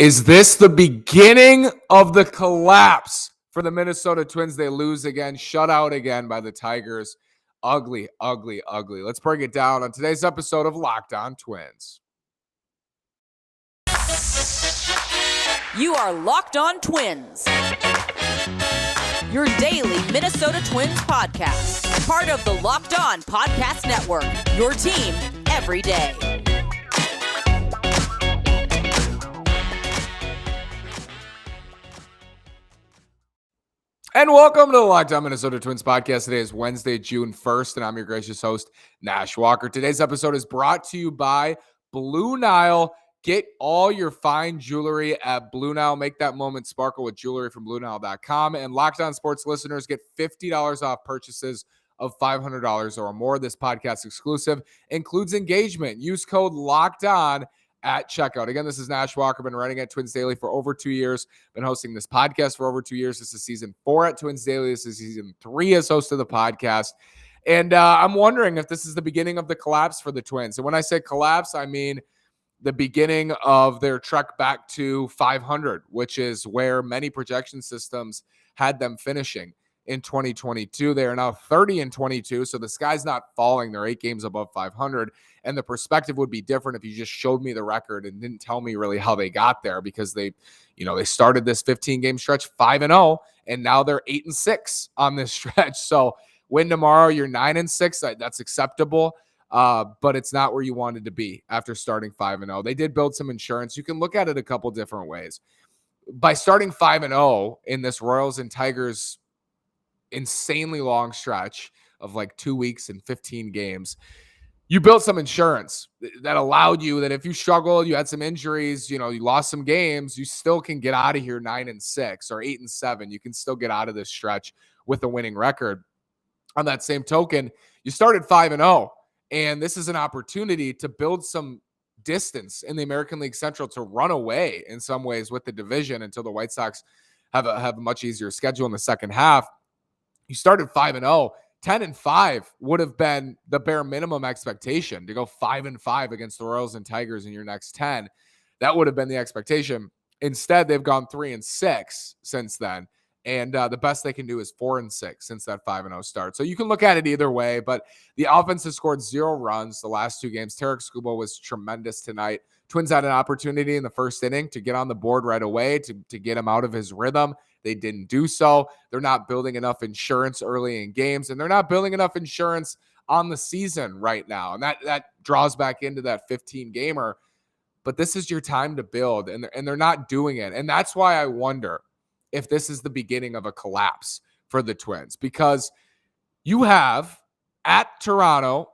Is this the beginning of the collapse for the Minnesota Twins? They lose again, shut out again by the Tigers. Ugly, ugly, ugly. Let's break it down on today's episode of Locked On Twins. You are Locked On Twins, your daily Minnesota Twins podcast, part of the Locked On Podcast Network, your team every day. And welcome to the Locked On Minnesota Twins podcast. Today is Wednesday, June 1st, and I'm your gracious host, Nash Walker. Today's episode is brought to you by Blue Nile. Get all your fine jewelry at Blue Nile. Make that moment sparkle with jewelry from BlueNile.com. And Locked On Sports listeners get $50 off purchases of $500 or more. This podcast exclusive includes engagement. Use code Locked On at checkout. Again, this is Nash Walker. Been writing at Twins Daily for over 2 years. Been hosting this podcast for over 2 years. This is season 4 at Twins Daily. This is season 3 as host of the podcast. And I'm wondering if this is the beginning of the collapse for the Twins. And when I say collapse, I mean the beginning of their trek back to 500, which is where many projection systems had them finishing in 2022. They are now 30-22, so the sky's not falling. They're 8 games above 500, and the perspective would be different if you just showed me the record and didn't tell me really how they got there, because they started this 15-game stretch 5-0, and now they're 8-6 on this stretch. So win tomorrow, you're 9-6. That's acceptable. But it's not where you wanted to be after starting 5-0. They did build some insurance. You can look at it a couple different ways. By starting 5-0 in this Royals and Tigers insanely long stretch of like 2 weeks and 15 games, you built some insurance that allowed you that if you struggled, you had some injuries, you lost some games, you still can get out of here 9-6 or 8-7. You can still get out of this stretch with a winning record. On that same token, you started 5-0. And this is an opportunity to build some distance in the American League Central, to run away in some ways with the division until the White Sox have a much easier schedule in the second half. You started 5-0. 10-5 would have been the bare minimum expectation. To go 5-5 against the Royals and Tigers in your next 10, that would have been the expectation. Instead, they've gone 3-6 since then. And the best they can do is 4-6 since that 5-0 start. So you can look at it either way, but the offense has scored 0 runs the last 2 games. Tarek Skubal was tremendous tonight. Twins had an opportunity in the first inning to get on the board right away, to get him out of his rhythm. They didn't do so. They're not building enough insurance early in games, and they're not building enough insurance on the season right now. And that draws back into that 15-gamer. But this is your time to build, and they're not doing it. And that's why I wonder if this is the beginning of a collapse for the Twins, because you have at Toronto,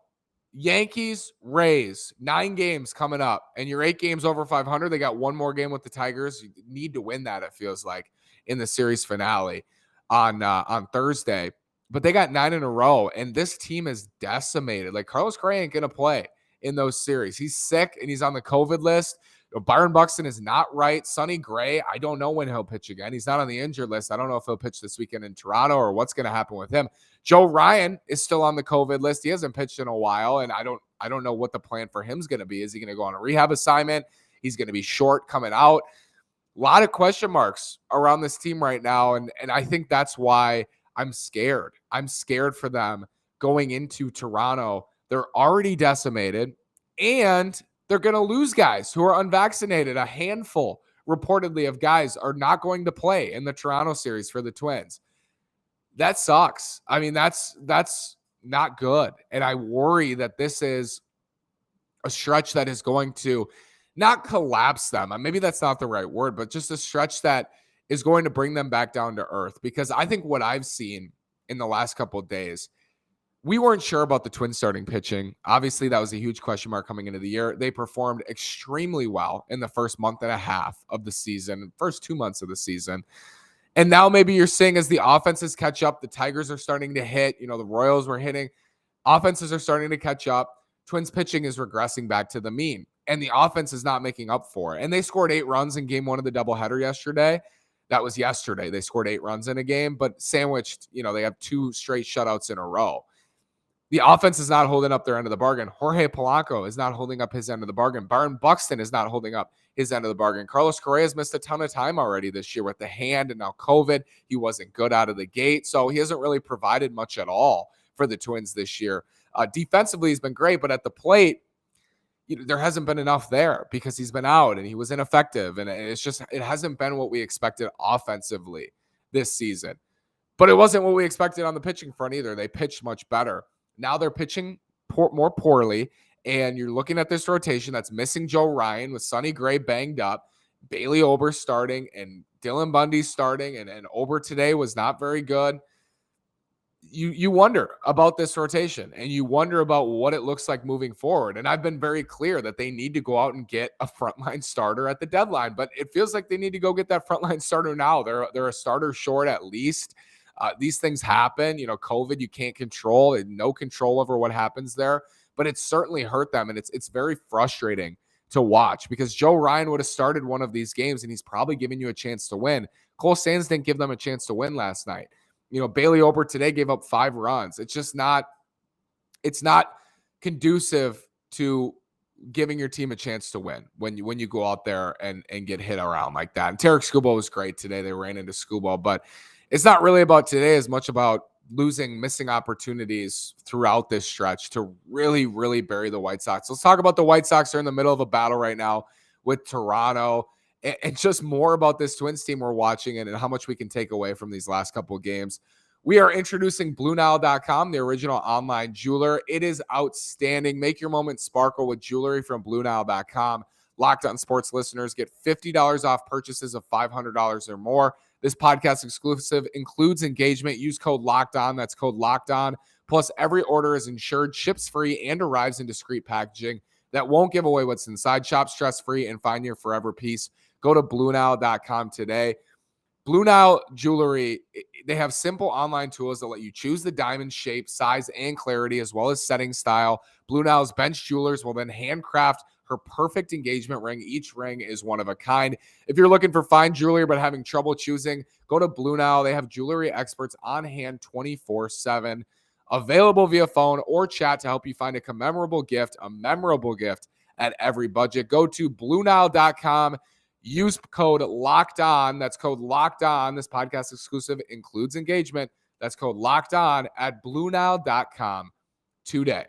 Yankees, Rays, 9 games coming up, and you're 8 games over 500. They got 1 more game with the Tigers. You need to win that, it feels like, in the series finale on Thursday. But they got 9 in a row, and this team is decimated. Like, Carlos Correa ain't going to play in those series. He's sick, and he's on the COVID list. Byron Buxton is not right. Sonny Gray, I don't know when he'll pitch again. He's not on the injured list. I don't know if he'll pitch this weekend in Toronto or what's going to happen with him. Joe Ryan is still on the COVID list. He hasn't pitched in a while, and I don't know what the plan for him is going to be. Is he going to go on a rehab assignment? He's going to be short coming out. A lot of question marks around this team right now, and I think that's why I'm scared. I'm scared for them going into Toronto. They're already decimated, and they're going to lose guys who are unvaccinated. A handful, reportedly, of guys are not going to play in the Toronto series for the Twins. That sucks. I mean, that's not good. And I worry that this is a stretch that is going to not collapse them. Maybe that's not the right word, but just a stretch that is going to bring them back down to earth. Because I think what I've seen in the last couple of days, we weren't sure about the Twins starting pitching. Obviously, that was a huge question mark coming into the year. They performed extremely well in the first month and a half of the season, first 2 months of the season. And now maybe you're seeing as the offenses catch up, the Tigers are starting to hit. The Royals were hitting. Offenses are starting to catch up. Twins pitching is regressing back to the mean. And the offense is not making up for it. And they scored 8 runs in game 1 of the doubleheader yesterday. That was yesterday. They scored 8 runs in a game, but sandwiched, they have 2 straight shutouts in a row. The offense is not holding up their end of the bargain. Jorge Polanco is not holding up his end of the bargain. Byron Buxton is not holding up his end of the bargain. Carlos Correa has missed a ton of time already this year with the hand and now COVID. He wasn't good out of the gate, so he hasn't really provided much at all for the Twins this year. Defensively, he's been great, but at the plate, there hasn't been enough there because he's been out and he was ineffective. And it hasn't been what we expected offensively this season. But it wasn't what we expected on the pitching front either. They pitched much better. Now they're pitching more poorly, and you're looking at this rotation that's missing Joe Ryan with Sonny Gray banged up, Bailey Ober starting, and Dylan Bundy starting, and Ober today was not very good. You wonder about this rotation, and you wonder about what it looks like moving forward. And I've been very clear that they need to go out and get a frontline starter at the deadline, but it feels like they need to go get that frontline starter now. They're a starter short at least. These things happen, COVID, you can't control, and no control over what happens there, but it's certainly hurt them. And it's very frustrating to watch because Joe Ryan would have started one of these games and he's probably giving you a chance to win. Cole Sands didn't give them a chance to win last night. Bailey Ober today gave up 5 runs. It's not conducive to giving your team a chance to win when you go out there and get hit around like that. And Tarek Skubal was great today. They ran into Skubal, but it's not really about today as much about missing opportunities throughout this stretch to really, really bury the White Sox. Let's talk about the White Sox. They're in the middle of a battle right now with Toronto, and just more about this Twins team we're watching and how much we can take away from these last couple of games. We are introducing BlueNile.com, the original online jeweler. It is outstanding. Make your moment sparkle with jewelry from BlueNile.com. Locked On Sports listeners get $50 off purchases of $500 or more. This podcast exclusive includes engagement. Use code Locked On. That's code Locked On. Plus, every order is insured, ships free, and arrives in discreet packaging that won't give away what's inside. Shop stress-free and find your forever piece. Go to BlueNile.com today. Blue Nile Jewelry, they have simple online tools that let you choose the diamond shape, size, and clarity, as well as setting style. Blue Nile's bench jewelers will then handcraft her perfect engagement ring. Each ring is one of a kind. If you're looking for fine jewelry but having trouble choosing, go to Blue Nile. They have jewelry experts on hand 24/7, available via phone or chat to help you find a memorable gift at every budget. Go to BlueNile.com. Use code Locked On. That's code Locked On. This podcast exclusive includes engagement. That's code Locked On at BlueNile.com today.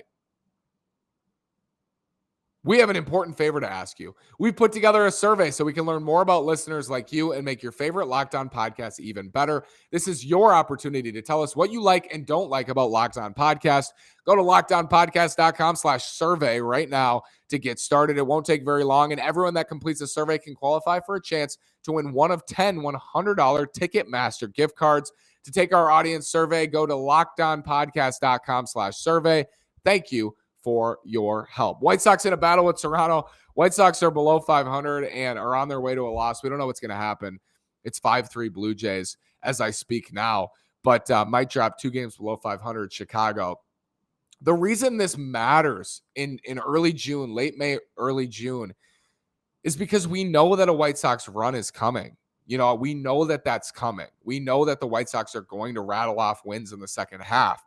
We have an important favor to ask you. We've put together a survey so we can learn more about listeners like you and make your favorite Locked On podcast even better. This is your opportunity to tell us what you like and don't like about Locked On Podcast. Go to LockedOnPodcast.com/survey right now to get started. It won't take very long, and everyone that completes the survey can qualify for a chance to win one of 10 $100 Ticketmaster gift cards. To take our audience survey, go to LockedOnPodcast.com/survey. Thank you for your help. White Sox in a battle with Toronto. White Sox are below 500 and are on their way to a loss. We don't know what's going to happen. It's 5-3 Blue Jays as I speak now, but might drop 2 games below 500 Chicago. The reason this matters in early June, late May, early June, is because we know that a White Sox run is coming. We know that that's coming. We know that the White Sox are going to rattle off wins in the second half.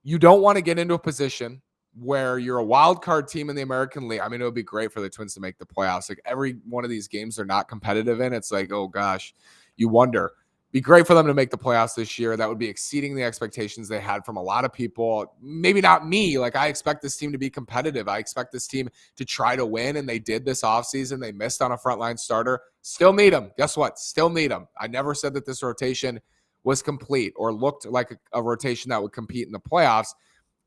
You don't want to get into a position where you're a wild card team in the American League. I mean, it would be great for the Twins to make the playoffs. Like every one of these games they're not competitive in. It's like, oh gosh, you wonder. Be great for them to make the playoffs this year. That would be exceeding the expectations they had from a lot of people. Maybe not me. Like I expect this team to be competitive. I expect this team to try to win, and they did this offseason. They missed on a frontline starter. Still need them. Guess what? Still need them. I never said that this rotation was complete or looked like a rotation that would compete in the playoffs.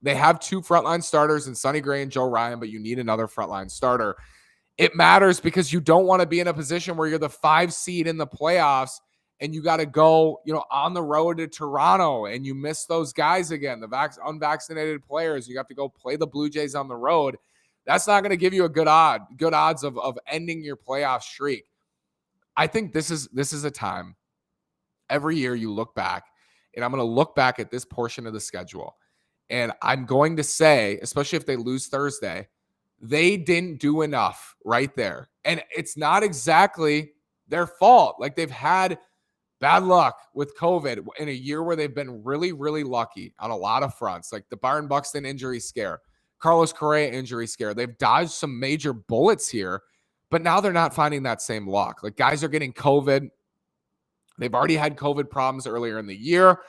They have 2 frontline starters in Sonny Gray and Joe Ryan, but you need another frontline starter. It matters because you don't want to be in a position where you're the 5 seed in the playoffs and you got to go, on the road to Toronto and you miss those guys again, the unvaccinated players. You have to go play the Blue Jays on the road. That's not going to give you a good odds of ending your playoff streak. I think this is a time. Every year you look back, and I'm going to look back at this portion of the schedule, and I'm going to say, especially if they lose Thursday, they didn't do enough right there. And it's not exactly their fault. Like they've had bad luck with COVID in a year where they've been really, really lucky on a lot of fronts, like the Byron Buxton injury scare, Carlos Correa injury scare. They've dodged some major bullets here, but now they're not finding that same luck. Like guys are getting COVID. They've already had COVID problems earlier in the year.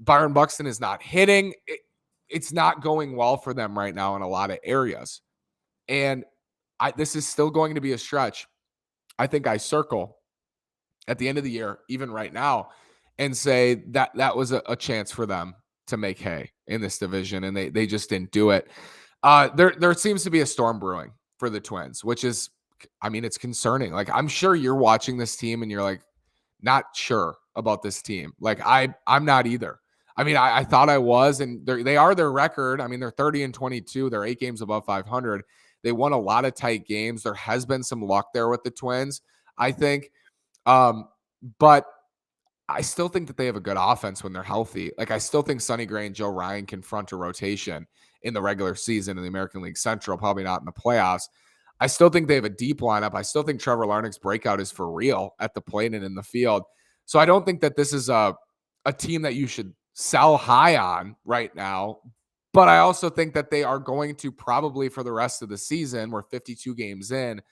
Byron Buxton is not hitting. It's not going well for them right now in a lot of areas. And this is still going to be a stretch. I think I circle at the end of the year, even right now, and say that that was a chance for them to make hay in this division, and they just didn't do it. There seems to be a storm brewing for the Twins, which is, I mean, it's concerning. Like, I'm sure you're watching this team and you're like, not sure about this team. Like, I'm not either. I mean, I thought I was, and they are their record. I mean, they're 30-22. They're 8 games above 500. They won a lot of tight games. There has been some luck there with the Twins, I think. But I still think that they have a good offense when they're healthy. Like, I still think Sonny Gray and Joe Ryan can front a rotation in the regular season in the American League Central, probably not in the playoffs. I still think they have a deep lineup. I still think Trevor Larnach's breakout is for real at the plate and in the field. So I don't think that this is a team that you should sell high on right now. But I also think that they are going to probably for the rest of the season, we're 52 games in,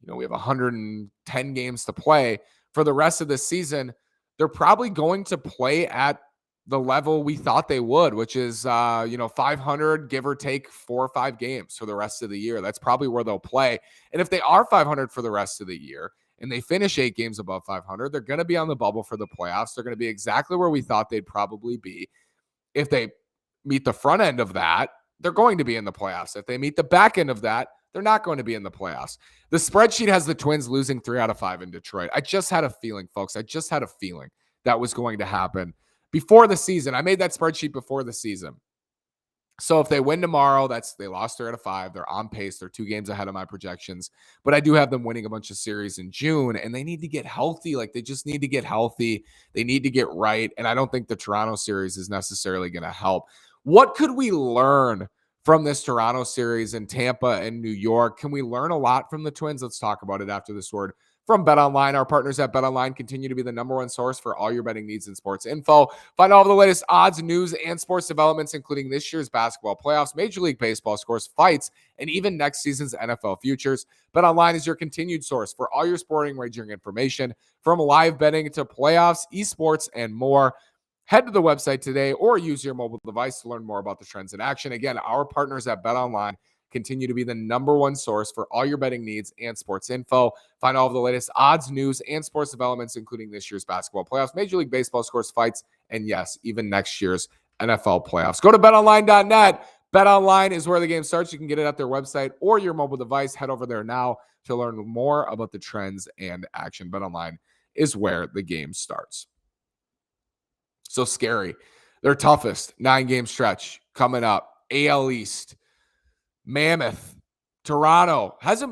we have 110 games to play. For the rest of the season, they're probably going to play at the level we thought they would, which is, 500, give or take 4 or 5 games for the rest of the year. That's probably where they'll play. And if they are 500 for the rest of the year and they finish 8 games above 500, they're going to be on the bubble for the playoffs. They're going to be exactly where we thought they'd probably be. If they meet the front end of that, they're going to be in the playoffs. If they meet the back end of that, they're not going to be in the playoffs. The spreadsheet has the Twins losing 3 out of 5 in Detroit. I just had a feeling, folks. I just had a feeling that was going to happen before the season. I made that spreadsheet before the season. So if they win tomorrow, they lost 3 out of 5. They're on pace. They're 2 games ahead of my projections. But I do have them winning a bunch of series in June, and they need to get healthy. Like, they just need to get healthy. They need to get right. And I don't think the Toronto series is necessarily going to help. What could we learn from this Toronto series in Tampa and New York? Can we learn a lot from the Twins? Let's talk about it after this word from BetOnline. Our partners at BetOnline continue to be the number one source for all your betting needs and sports info. Find all of the latest odds, news, and sports developments, including this year's basketball playoffs, Major League Baseball scores, fights, and even next season's NFL futures. BetOnline is your continued source for all your sporting wagering information, from live betting to playoffs, esports, and more. Head to the website today or use your mobile device to learn more about the trends in action. Again, our partners at BetOnline continue to be the number one source for all your betting needs and sports info. Find all of the latest odds, news, and sports developments, including this year's basketball playoffs, Major League Baseball scores, fights, and yes, even next year's NFL playoffs. Go to betonline.net. BetOnline is where the game starts. You can get it at their website or your mobile device. Head over there now to learn more about the trends and action. BetOnline is where the game starts. So scary. Their toughest 9-game stretch coming up. AL East, Mammoth, Toronto hasn't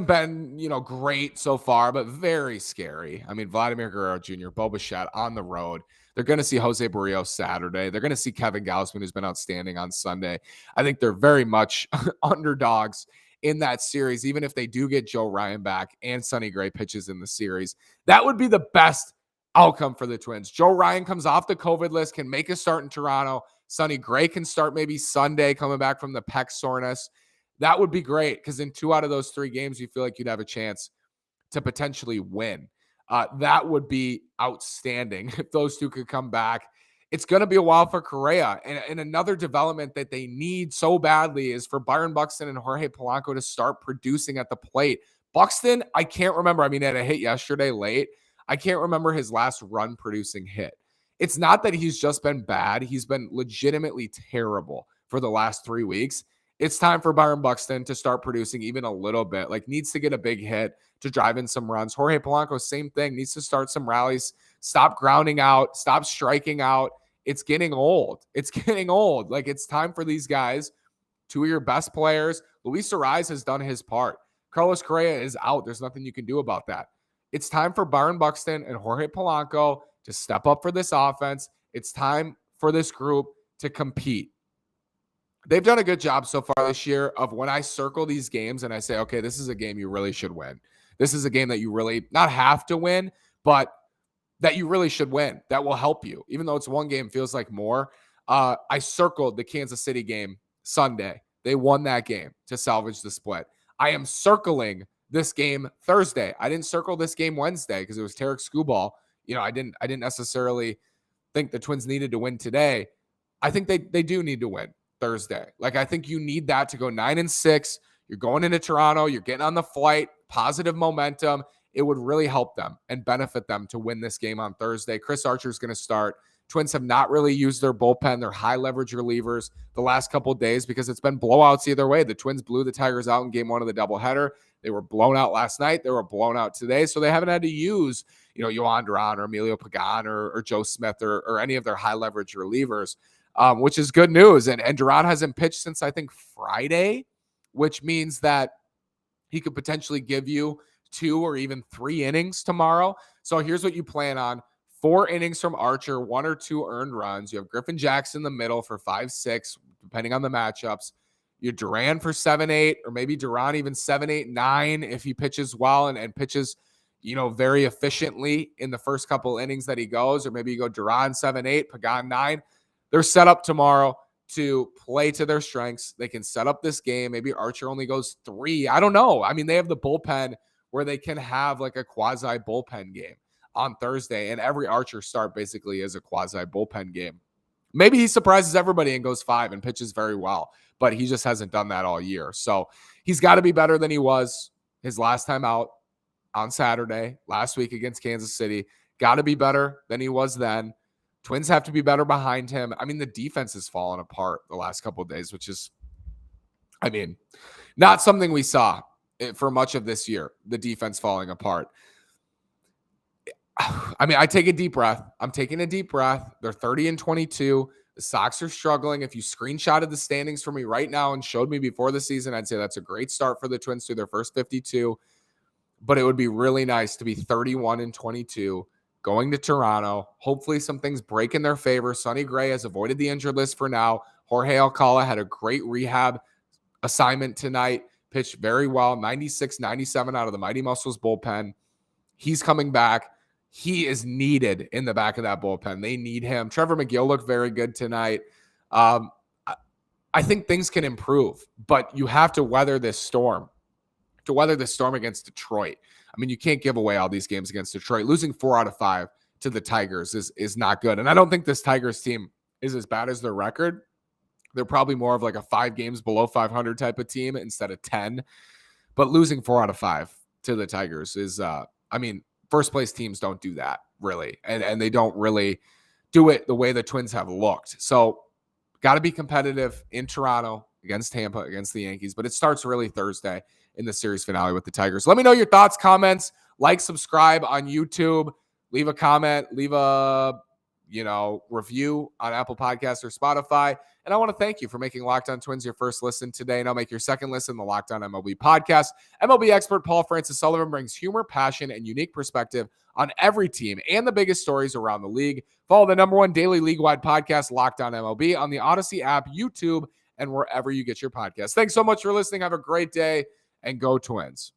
been great so far, but very scary. I mean, Vladimir Guerrero Jr., Bo Bichette on the road. They're going to see Jose Barrios Saturday. They're going to see Kevin Gausman, who's been outstanding, on Sunday. I think they're very much underdogs in that series, even if they do get Joe Ryan back and Sonny Gray pitches in the series. That would be the best outcome for the Twins. Joe Ryan comes off the COVID list, can make a start in Toronto. Sonny Gray can start maybe Sunday coming back from the pec soreness. That would be great, because in 2 out of those 3 games, you feel like you'd have a chance to potentially win. That would be outstanding if those 2 could come back. It's going to be a while for Correa. And another development that they need so badly is for Byron Buxton and Jorge Polanco to start producing at the plate. Buxton, I can't remember. I mean, he had a hit yesterday late. I can't remember his last run producing hit. It's not that he's just been bad. He's been legitimately terrible for the last 3 weeks. It's time for Byron Buxton to start producing even a little bit. Like, needs to get a big hit to drive in some runs. Jorge Polanco, same thing. Needs to start some rallies. Stop grounding out. Stop striking out. It's getting old. It's getting old. Like, it's time for these guys, 2 of your best players. Luis Arraez has done his part. Carlos Correa is out. There's nothing you can do about that. It's time for Byron Buxton and Jorge Polanco to step up for this offense. It's time for this group to compete. They've done a good job so far this year of, when I circle these games and I say, okay, this is a game you really should win. This is a game that you really not have to win, but that you really should win, that will help you. Even though it's one game, feels like more. I circled the Kansas City game Sunday. They won that game to salvage the split. I am circling this game Thursday. I didn't circle this game Wednesday because it was Tarek Skubal. I didn't necessarily think the Twins needed to win today. I think they do need to win Thursday. Like, I think you need that to go 9-6. You're going into Toronto. You're getting on the flight, positive momentum. It would really help them and benefit them to win this game on Thursday. Chris Archer's going to start. Twins have not really used their bullpen, their high leverage relievers the last couple of days because it's been blowouts either way. The Twins blew the Tigers out in game 1 of the doubleheader. They were blown out last night. They were blown out today. So they haven't had to use, Yohan Duran or Emilio Pagan or Joe Smith or any of their high leverage relievers, which is good news. And Duran hasn't pitched since, I think, Friday, which means that he could potentially give you 2 or even 3 innings tomorrow. So here's what you plan on. 4 innings from Archer, 1 or 2 earned runs. You have Griffin Jackson in the middle for 5-6, depending on the matchups. You have Duran for 7-8, or maybe Duran even 7-8-9 if he pitches well and pitches, very efficiently in the first couple innings that he goes. Or maybe you go Duran 7-8, Pagan 9. They're set up tomorrow to play to their strengths. They can set up this game. Maybe Archer only goes 3. I don't know. I mean, they have the bullpen where they can have like a quasi bullpen game on Thursday, and every Archer start basically is a quasi bullpen game. Maybe he surprises everybody and goes 5 and pitches very well, but he just hasn't done that all year. So he's got to be better than he was his last time out on Saturday, last week against Kansas City. Got to be better than he was then. Twins have to be better behind him. I mean, the defense has fallen apart the last couple of days, which is, not something we saw for much of this year, the defense falling apart. I take a deep breath. I'm taking a deep breath. They're 30-22. The Sox are struggling. If you screenshotted the standings for me right now and showed me before the season, I'd say that's a great start for the Twins through their first 52. But it would be really nice to be 31-22 going to Toronto. Hopefully some things break in their favor. Sonny Gray has avoided the injured list for now. Jorge Alcala had a great rehab assignment tonight. Pitched very well, 96-97 out of the Mighty Muscles bullpen. He's coming back. He is needed in the back of that bullpen. They need him. Trevor McGill looked very good tonight. I think things can improve, but you have to weather this storm. To weather this storm against Detroit. You can't give away all these games against Detroit. Losing 4 out of 5 to the Tigers is not good. And I don't think this Tigers team is as bad as their record. They're probably more of like a 5 games below 500 type of team instead of 10. But losing 4 out of 5 to the Tigers is, first place teams don't do that really. And they don't really do it the way the Twins have looked. So got to be competitive in Toronto against Tampa, against the Yankees. But it starts really Thursday in the series finale with the Tigers. Let me know your thoughts, comments, subscribe on YouTube, leave a comment, leave a, review on Apple Podcasts or Spotify. And I want to thank you for making Locked On Twins your first listen today. And I'll make your second listen the Locked On MLB podcast. MLB expert Paul Francis Sullivan brings humor, passion, and unique perspective on every team and the biggest stories around the league. Follow the #1 daily league-wide podcast, Locked On MLB, on the Odyssey app, YouTube, and wherever you get your podcasts. Thanks so much for listening. Have a great day, and go Twins.